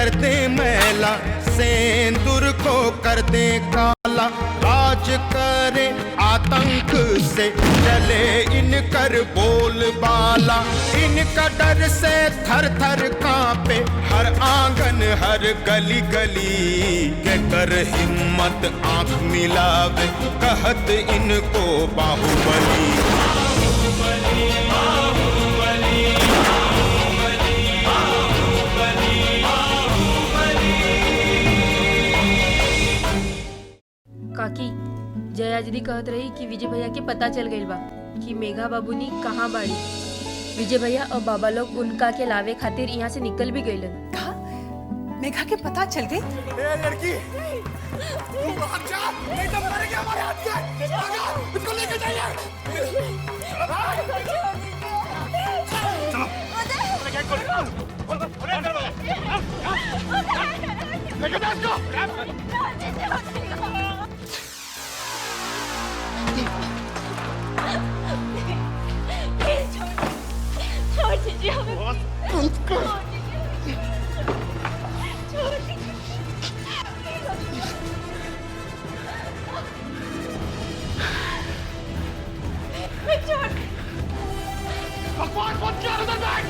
कर दे मैला, सेंदूर को कर दे काला। राज करे आतंक से चले इनकर बोलबाला, इनका डर से थर थर कांपे हर आंगन हर गली गली। के कर हिम्मत आंख मिलावे कहत इनको बाहुबली। बाहुबली बाहुबली बाहुबली बाहुबली बाहुबली। काकी जया दीदी कहत रही कि विजय भैया के पता चल गई बा कि मेघा बाबूनी कहाँ बाड़ी। विजय भैया और बाबा लोग उनका के लावे खातिर यहाँ से निकल भी गईलन। कहा मेघा के पता चल गई? ए लड़की तू बाहर जा, नहीं तो मरेगी हमारे हाथ से। भागा, इसको लेके जाइए। चलो लेके जा इसको। छोड़ दीजिए हमें। बकवास मत कर, उधर बैठ।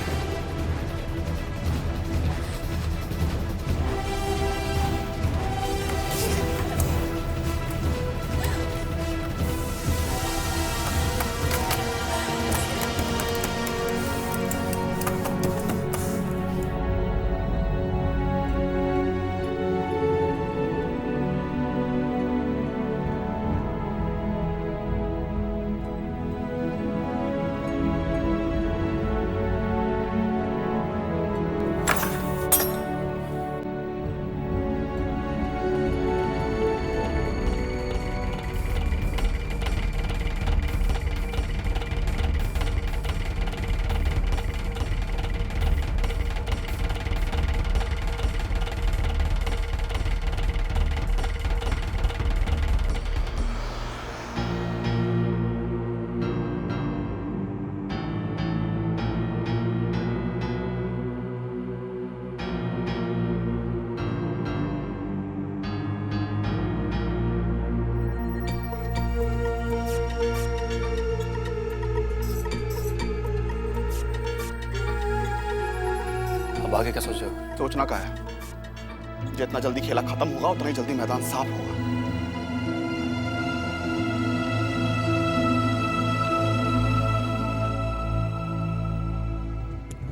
अब आगे क्या सोचे हो? सोचना का है, जितना जल्दी खेला खत्म होगा उतना ही जल्दी मैदान साफ होगा।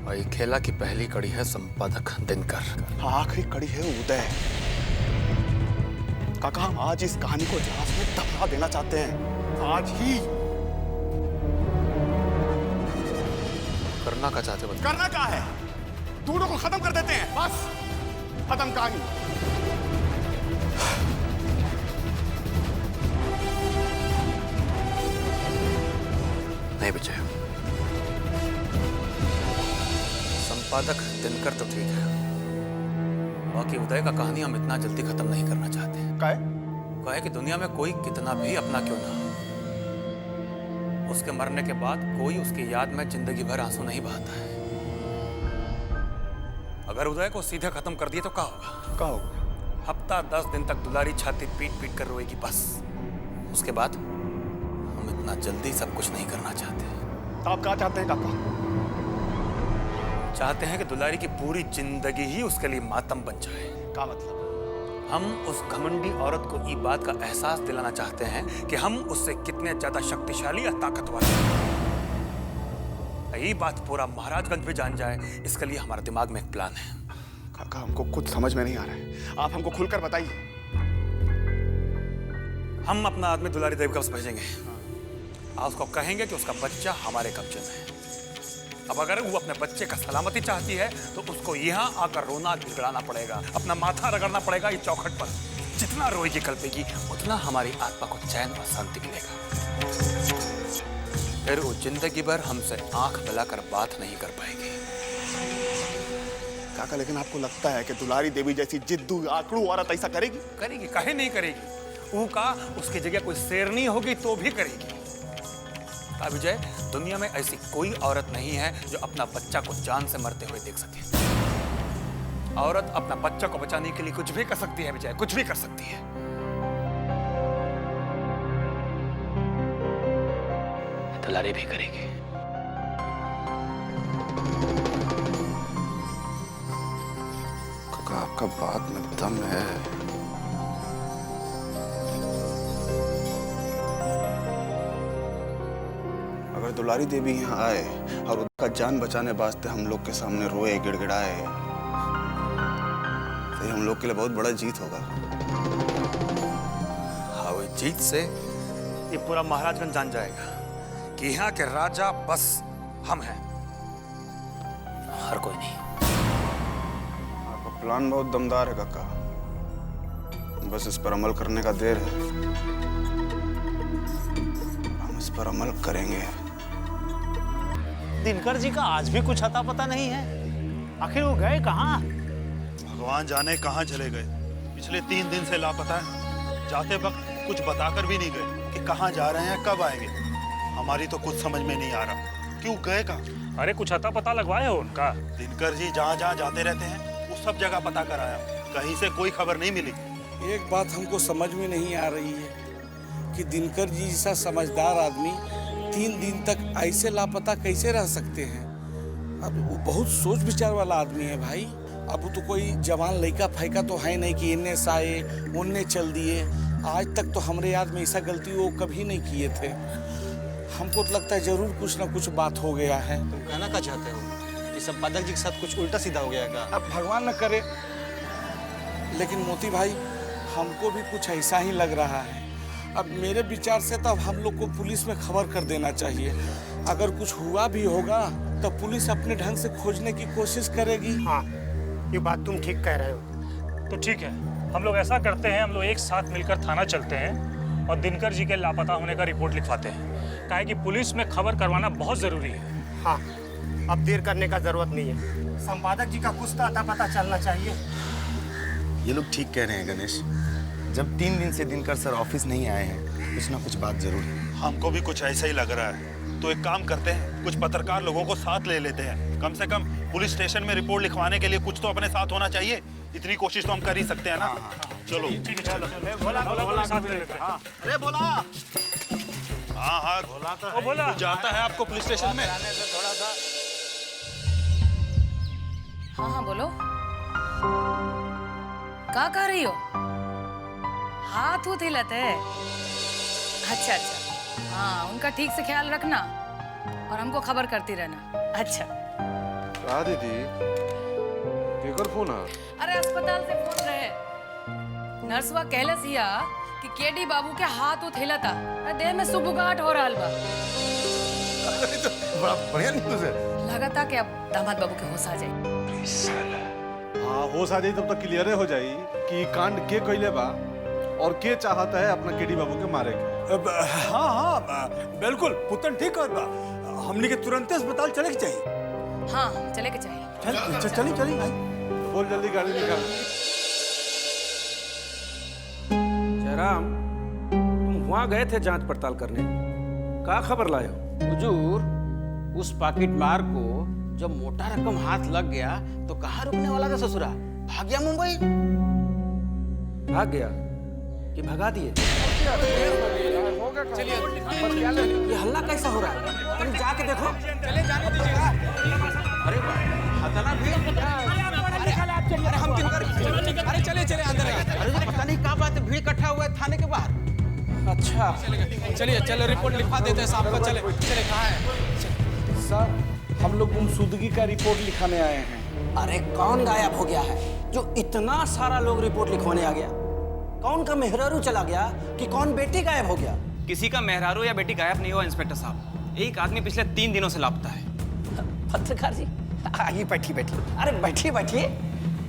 भाई खेला की पहली कड़ी है संपादक दिनकर, आखिरी कड़ी है उदय। काका हम आज इस कहानी को जहाज में दबा देना चाहते हैं, आज ही। करना क्या चाहते हो? करना क्या है, दोनों को खत्म कर देते हैं, बस खत्म कहानी। नहीं विजय, संपादक दिनकर तो ठीक है, बाकी उदय का कहानी हम इतना जल्दी खत्म नहीं करना चाहते। कहे कि दुनिया में कोई कितना भी अपना क्यों ना हो, उसके मरने के बाद कोई उसकी याद में जिंदगी भर आंसू नहीं बहाता है। अगर उदय को सीधे खत्म कर दिए तो क्या होगा? क्या होगा? हफ्ता 10 दिन तक दुलारी छाती पीट पीट कर रोएगी, बस। उसके बाद हम इतना जल्दी सब कुछ नहीं करना चाहते। आप क्या चाहते हैं काका? चाहते हैं कि दुलारी की पूरी जिंदगी ही उसके लिए मातम बन जाए। क्या मतलब? हम उस घमंडी औरत को ये बात का एहसास दिलाना चाहते हैं कि हम उससे कितने ज्यादा शक्तिशाली या ताकतवर हैं। ये बात पूरा महाराजगंज भी जान जाए, इसके लिए हमारे दिमाग में एक प्लान है। काका हमको कुछ समझ में नहीं आ रहा है, आप हमको खुलकर बताइए। हम अपना आदमी दुलारी देवी के पास भेजेंगे और उसको कहेंगे कि उसका बच्चा हमारे कब्जे में है। अब अगर वो अपने बच्चे का सलामती चाहती है तो उसको यहाँ आकर रोना गिड़गिड़ाना पड़ेगा, अपना माथा रगड़ना पड़ेगा इस चौखट पर। जितना रोएगी कल्पेगी उतना हमारी आत्मा को चैन और शांति मिलेगा। फिर वो जिंदगी भर हमसे आंख मिलाकर बात नहीं कर पाएगी। काका लेकिन आपको लगता है कि दुलारी देवी जैसी जिद्दू आकड़ू औरत ऐसा करेगी? करेगी, काहे नहीं करेगी। वो का उसकी जगह कोई शेरनी होगी तो भी करेगी। विजय, दुनिया में ऐसी कोई औरत नहीं है जो अपना बच्चा को जान से मरते हुए देख सके। औरत अपना बच्चा को बचाने के लिए कुछ भी कर सकती है विजय, कुछ भी कर सकती है। दुलारी भी करेगी। काका आपका बात में दम है। अगर दुलारी देवी यहाँ आए और उसका जान बचाने वास्ते हम लोग के सामने रोए गिड़गिड़ाए तो ये हम लोग के लिए बहुत बड़ा जीत होगा। हाँ, वो जीत से ये पूरा महाराजगंज जान जाएगा कि यहाँ के राजा बस हम हैं, हर कोई नहीं। आपका प्लान बहुत दमदार है काका, बस इस पर अमल करने का देर है। हम इस पर अमल करेंगे। दिनकर जी का आज भी कुछ अता पता नहीं है। आखिर वो गए कहाँ? भगवान जाने कहाँ चले गए। पिछले 3 दिन से लापता है। जाते वक्त कुछ बताकर भी नहीं गए कि कहाँ जा रहे हैं, कब आएंगे। हमारी तो कुछ समझ में नहीं आ रहा, क्यों गए कहाँ? अरे कुछ अता पता लगवाए हो उनका? दिनकर जी जहाँ जहाँ जाते रहते हैं उस सब जगह पता कराया, कहीं से कोई खबर नहीं मिली। एक बात हमको समझ में नहीं आ रही है कि दिनकर जी जैसा समझदार आदमी 3 दिन तक ऐसे लापता कैसे रह सकते हैं। अब वो बहुत सोच विचार वाला आदमी है भाई। अब वो तो कोई जवान लड़का फैका तो है नहीं कि इन्ने से आए उन्ने चल दिए। आज तक तो हमारे याद में ऐसा गलती वो कभी नहीं किए थे। हमको तो लगता है जरूर कुछ ना कुछ बात हो गया है। तुम कहना क्या चाहते हो? ये संपादक जी के साथ कुछ उल्टा सीधा हो गया क्या? अब भगवान न करे, लेकिन मोती भाई हमको भी कुछ ऐसा ही लग रहा है। अब मेरे विचार से तो अब हम लोग को पुलिस में खबर कर देना चाहिए। अगर कुछ हुआ भी होगा तो पुलिस अपने ढंग से खोजने की कोशिश करेगी। हाँ, ये बात तुम ठीक कह रहे हो। तो ठीक है, हम लोग ऐसा करते हैं, हम लोग एक साथ मिलकर थाना चलते हैं और दिनकर जी के लापता होने का रिपोर्ट लिखवाते हैं। काहे कि पुलिस में खबर करवाना बहुत जरूरी है। हाँ, अब देर करने का जरूरत नहीं है। संपादक जी का कुछ तो अता पता चलना चाहिए। ये लोग ठीक कह रहे हैं गणेश। जब 3 दिन से दिनकर सर ऑफिस नहीं आए हैं, कुछ ना कुछ बात जरूर है। हमको भी कुछ ऐसा ही लग रहा है। तो एक काम करते हैं, कुछ पत्रकार लोगों को साथ ले लेते हैं। कम से कम पुलिस स्टेशन में रिपोर्ट लिखवाने के लिए कुछ तो अपने साथ होना चाहिए। इतनी कोशिश तो हम कर ही सकते हैं ना। चलो ठीक है, चलो। बोला साथ में लेते हैं। अरे बोला। हाँ हाँ ओ बोला। जाता है आपको पुलिस स्टेशन में। हाँ हाँ बोलो। क्या कर रही हो? हाथ उठ हिलत है। अच्छा अच्छा, हाँ उनका ठीक से ख्याल रखना और हमको खबर करती रहना। अच्छा दीदी केकर फोन है? अरे अस्पताल से फोन रहे। नर्सवा कहले सिया कि केडी बाबू के हाथ उठ हिलता, देह में सुबुगाहट हो रहा बा। तो बड़ा बढ़िया न्यूज़ है। लगता कि अब दामाद बाबू के होश आ जाए। हाँ, होश आ जाई तब तो क्लियर हो जाई कि कांड के कइले बा और के चाहता है अपना केडी बाबू के मारे के। हाँ हाँ बिल्कुल, पुतन ठीक है। हमने के तुरंत अस्पताल चले के चाहिए। हाँ चले के चाहिए। चली चली भाई, बोल जल्दी गाड़ी निकाल। जयराम, तुम वहाँ गए थे जांच पड़ताल करने, क्या खबर लाए हो? हुजूर, उस पॉकेट मार को जब मोटा रकम हाथ लग गया तो कहाँ रुकने वाला था ससुरा? भाग गया मुंबई। भाग गया कि भगा दिए? ये हल्ला कैसा हो रहा है? तुम जाके देखो। चले जाने दीजिएगा। अरे खतरा भी। अरे हम दिनकर। अरे चले चले अंदर। अरे पता नहीं क्या बात है, भीड़ इकट्ठा हुआ है थाने के बाहर। अच्छा चलिए चलो रिपोर्ट लिखवा देते हैं साहब को। चले चले कहाँ है? सर, हम लोग गुमशुदगी का रिपोर्ट लिखाने आए हैं। अरे कौन गायब हो गया है जो इतना सारा लोग रिपोर्ट लिखवाने आ गया? कौन का मेहरारू चला गया कि कौन बेटी गायब हो गया? किसी का मेहरारू या बेटी गायब नहीं हुआ इंस्पेक्टर साहब। एक आदमी पिछले 3 दिनों से लापता है। पत्रकार जी आइए, बैठी बैठी। अरे बैठिए बैठिए,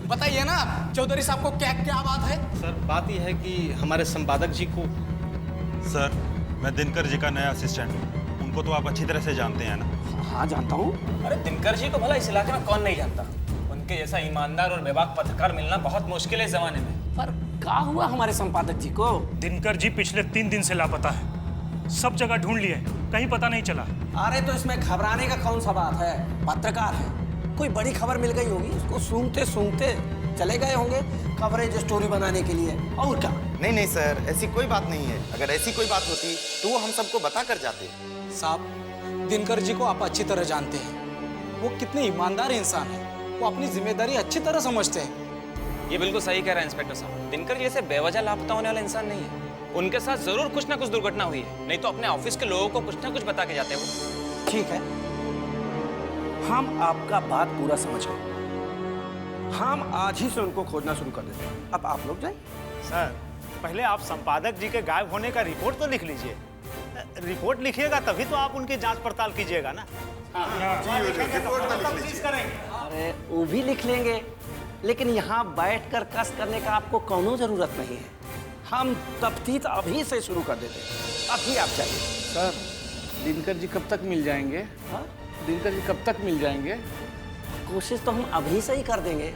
बताइए ना चौधरी साहब को क्या क्या बात है? सर बात यह है कि हमारे संपादक जी को। सर मैं दिनकर जी का नया असिस्टेंट हूँ, उनको तो आप अच्छी तरह से जानते हैं ना? हाँ जानता हूँ। अरे दिनकर जी को भला इस इलाके में कौन नहीं जानता? उनके जैसा ईमानदार और बेबाक पत्रकार मिलना बहुत मुश्किल है इस जमाने में। पर क्या हुआ हमारे संपादक जी को? दिनकर जी पिछले 3 दिन से लापता है। सब जगह ढूंढ लिए, कहीं पता नहीं चला। अरे तो इसमें घबराने का कौन सा बात है? पत्रकार है, कोई बड़ी खबर मिल गई होगी, उसको सूंघते सूंघते चले गए होंगे कवरेज स्टोरी बनाने के लिए, और क्या। नहीं नहीं सर, ऐसी कोई बात नहीं है। अगर ऐसी कोई बात होती तो वो हम सबको बता कर जाते। साहब, दिनकर जी को आप अच्छी तरह जानते हैं। वो कितने ईमानदार इंसान हैं। वो अपनी जिम्मेदारी अच्छी तरह समझते हैं। ये बिल्कुल सही कह रहा है इंस्पेक्टर साहब। दिनकर जैसे बेवजह लापता होने वाला इंसान नहीं है। उनके साथ जरूर कुछ ना कुछ दुर्घटना हुई है, नहीं तो अपने ऑफिस के लोगों को कुछ ना कुछ बता के जाते हैं वो। ठीक है, हम आपका बात पूरा समझ गए। हम आज ही से उनको खोजना शुरू कर देते हैं। अब आप लोग जाए। सर, पहले आप संपादक जी के गायब होने का रिपोर्ट तो लिख लीजिए। रिपोर्ट लिखिएगा तभी तो आप उनकी जांच पड़ताल कीजिएगा ना। अरे वो भी लिख लेंगे, लेकिन यहाँ बैठकर कस करने का आपको कोनो जरूरत नहीं है। हम तफ्तीश अभी से शुरू कर देते हैं। अभी आप जाइए। सर, दिनकर जी कब तक मिल जाएंगे? हाँ? दिनकर जी कब तक मिल जाएंगे? कोशिश तो हम अभी से ही कर देंगे।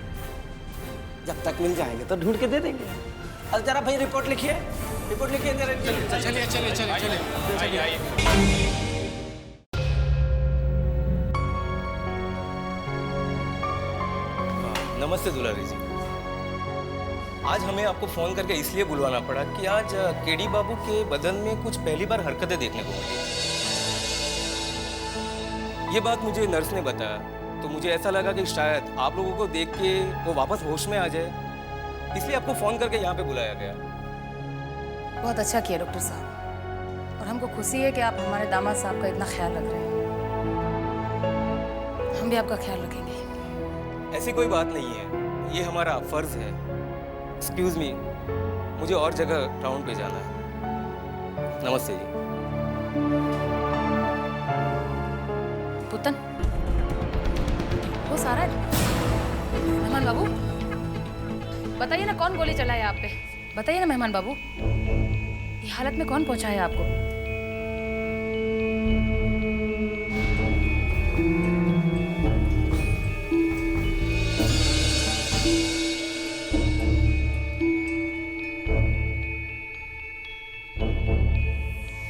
जब तक मिल जाएंगे तो ढूंढ के दे देंगे। अब जरा भाई रिपोर्ट लिखिए, रिपोर्ट लिखिए जरा। चलिए चलिए चलिए चलिए। नमस्ते दुलारी जी। आज हमें आपको फोन करके इसलिए बुलवाना पड़ा कि आज केडी बाबू के बदन में कुछ पहली बार हरकतें देखने को मिली। ये बात मुझे नर्स ने बताया, तो मुझे ऐसा लगा कि शायद आप लोगों को देख के वो वापस होश में आ जाए, इसलिए आपको फोन करके यहाँ पे बुलाया गया। बहुत अच्छा किया डॉक्टर साहब, और हमको खुशी है कि आप हमारे दामाद साहब का इतना ख्याल रख रहे हैं। हम भी आपका ख्याल रखेंगे। ऐसी कोई बात नहीं है, ये हमारा फर्ज है। एक्सक्यूज मी, मुझे और जगह टाउन पे जाना है। नमस्ते जी। पुतन, वो सारा मेहमान बाबू, बताइए ना कौन गोली चलाया आप पे? बताइए ना मेहमान बाबू, ये हालत में कौन पहुंचाया आपको?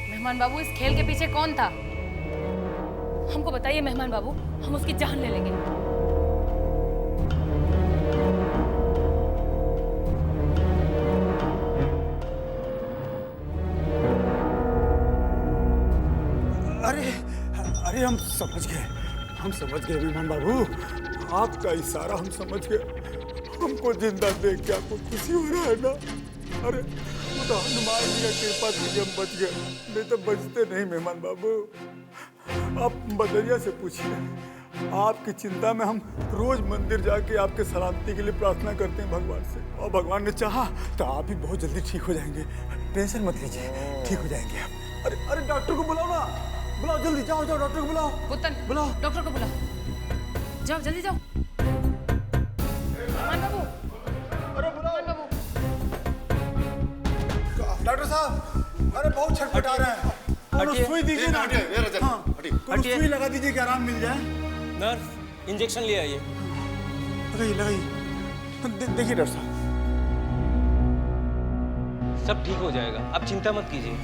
मेहमान बाबू, इस खेल के पीछे कौन था? हमको बताइए मेहमान बाबू, हम उसकी जान ले लेंगे। अरे हम समझ गए मेहमान बाबू, आपका इशारा हम समझ गए। हमको जिंदा देख के आपको खुशी हो रहा है ना? अरे वो तो हनुमान जी की कृपा से हम बच गए, नहीं तो बचते नहीं मेहमान बाबू। आप बदरिया से पूछिए, आपकी चिंता में हम रोज मंदिर जाके आपके सलामती के लिए प्रार्थना करते हैं भगवान से, और भगवान ने चाहा तो आप भी बहुत जल्दी ठीक हो जाएंगे। टेंशन मत लीजिए, ठीक हो जाएंगे आप। अरे डॉक्टर को बुलाओ ना, बुलाओ जल्दी, जाओ डॉक्टर को बुलाओ। पुतन, बुलाओ डॉक्टर को बुलाओ, जाओ जल्दी जाओ। मेहमान बाबू, अरे बुलाओ। मेहमान बाबू। डॉक्टर साहब, अरे बहुत छटपटा रहे हैं, सुई दीजिए ना। हाँ, सुई लगा दीजिए कि आराम मिल जाए। नर्स, इंजेक्शन ले आइए। लगाइए। देखिए डॉक्टर साहब, सब ठीक हो जाएगा, आप चिंता मत कीजिए।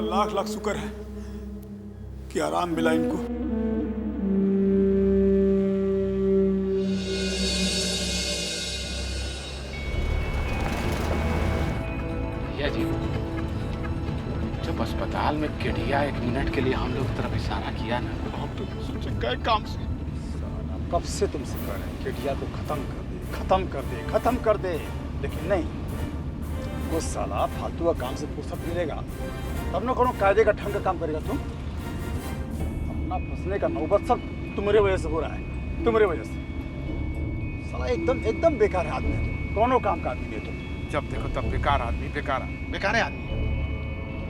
लाख लाख शुक्र है कि आराम मिला इनको। भैया जी, जब अस्पताल में केडिया 1 मिनट के लिए हम लोग की तरफ इशारा किया ना, हम तो सोचे गए काम से। कब से तुमसे कह रहे हैं केडिया को खत्म कर दे, लेकिन नहीं, वो साला फालतू का काम से फुर्सत मिलेगा तब ना कोनो कायदे का ढंग का काम करेगा। तुम अपना फंसने का नौबत सब तुम्हारे वजह से हो रहा है, तुम्हारे वजह से। साला एकदम बेकार है आदमी, कोनो काम का आदमी नहीं तुम। जब देखो तब बेकार आदमी, बेकार आदमी,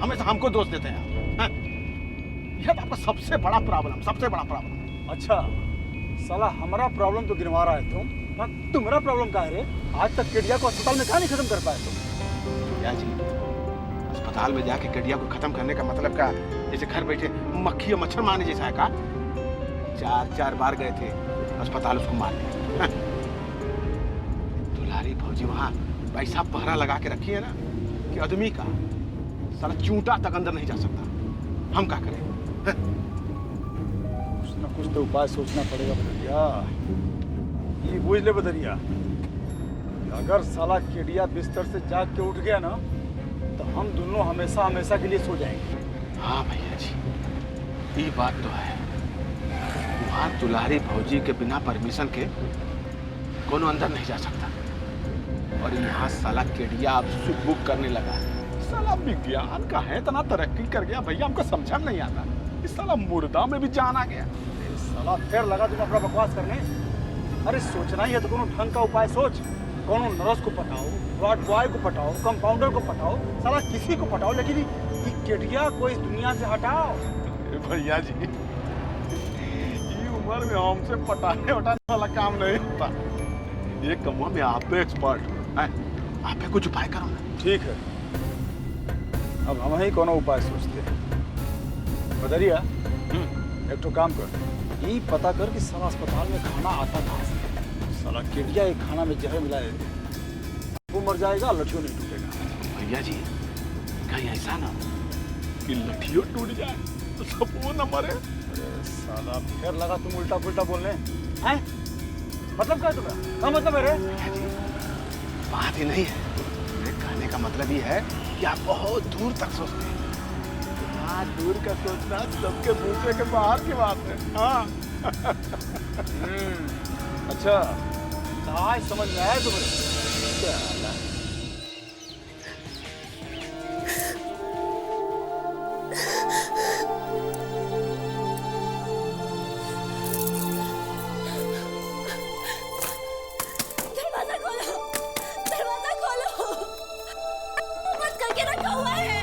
हमेशा हमको दोष देते हैं। हाँ? यह तो आपका सबसे बड़ा प्रॉब्लम। अच्छा, साला हमारा प्रॉब्लम तो गिनवा रहा है तुम। तुम्हारा प्रॉब्लम क्या है रे? आज तक केडिया को अस्पताल में कहाँ नहीं खत्म कर पाए तुम? या जी, अस्पताल में जाके केडिया को खत्म करने का मतलब क्या? जैसे घर बैठे मक्खी और मच्छर मारने जैसा है का? 4 बार गए थे अस्पताल, उसको मार दिया। दुलारी फौजी वहाँ पैसा पहरा लगा के रखी है ना कि आदमी का साला चूंटा तक अंदर नहीं जा सकता। हम क्या करें? कुछ ना कुछ तो उपाय सोचना पड़ेगा बदरिया। ये बुझ ले बदरिया, अगर साला केडिया बिस्तर से जाग के उठ गया ना तो हम दोनों हमेशा हमेशा के लिए सो जाएंगे। हाँ भैया जी, ये बात तो है। वहाँ दुलारी फौजी के बिना परमिशन के कोनो अंदर नहीं जा सकता, और यहाँ साला केडिया अब सुख बुक करने लगा। साला विज्ञान का है, इतना तरक्की कर गया भैया, हमको समझा नहीं आता। इस साला मुर्दा में भी जान आ गया। साला फिर लगा तुम अपना बकवास करने। अरे सोचना ही है तो कोनो ढंग का उपाय सोच। कोनो नर्स को पटाओ, वार्ड बॉय को पटाओ, कंपाउंडर को पटाओ, साला किसी को पटाओ, लेकिन ये केडिया को इस दुनिया से हटाओ। भैया जी, ये उम्र में हमसे पटाने वटाने वाला काम नहीं होता। ये कमुआ में आप तो एक्सपर्ट हैं, आप पे कुछ उपाय करो ना। ठीक है, अब हम ही कोनो उपाय सोचते हैं। बदरिया, एक तो काम कर, ये पता कर कि साला अस्पताल में खाना आता कहाँ से। साला केडिया एक खाना में जहर मिलाए, वो मर जाएगा, लठियों नहीं टूटेगा। भैया जी, कहीं ऐसा ना कि लठियों टूट जाए तो सब वो न मरे। अरे साला फिर लगा तुम उल्टा पुल्टा बोलने हैं? मतलब क्या है तुम्हारा? क्या मतलब है रे? भैया जी, बात ही नहीं है। मेरे कहने का मतलब ये है कि आप बहुत दूर तक सोचते हैं। हाँ, दूर का सोचना सबके बूते के बाहर की बात है। हाँ। अच्छा, आज समझ में आया तुम्हें? क्या दरवाजा खोलो, दरवाजा खोलो। बंद करके रखा हुआ है।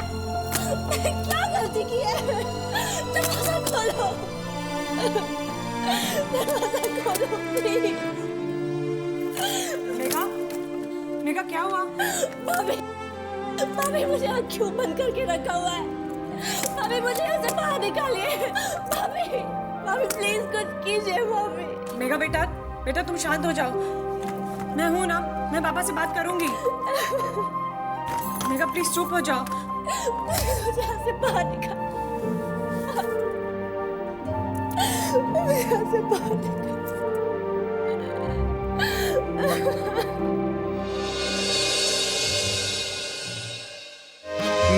क्या गलती की है? दरवाजा खोलो, दरवाजा खोलो प्लीज। मेघा क्या हुआ? भाभी मुझे आँख क्यों बंद करके रखा हुआ है? भाभी मुझे यहाँ से बाहर निकालिए। भाभी प्लीज कुछ कीजिए भाभी। मेघा बेटा तुम शांत हो जाओ। मैं हूं ना, मैं पापा से बात करूंगी। मेघा प्लीज चुप हो जाओ। मुझे यहाँ से बाहर निकाल, मुझे यहाँ से बाहर निकाल।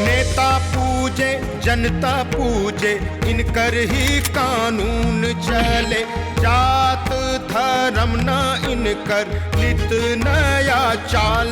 नेता पूजे जनता पूजे, इनकर ही कानून चले। जात धर्म न इनकर नित नया चाल।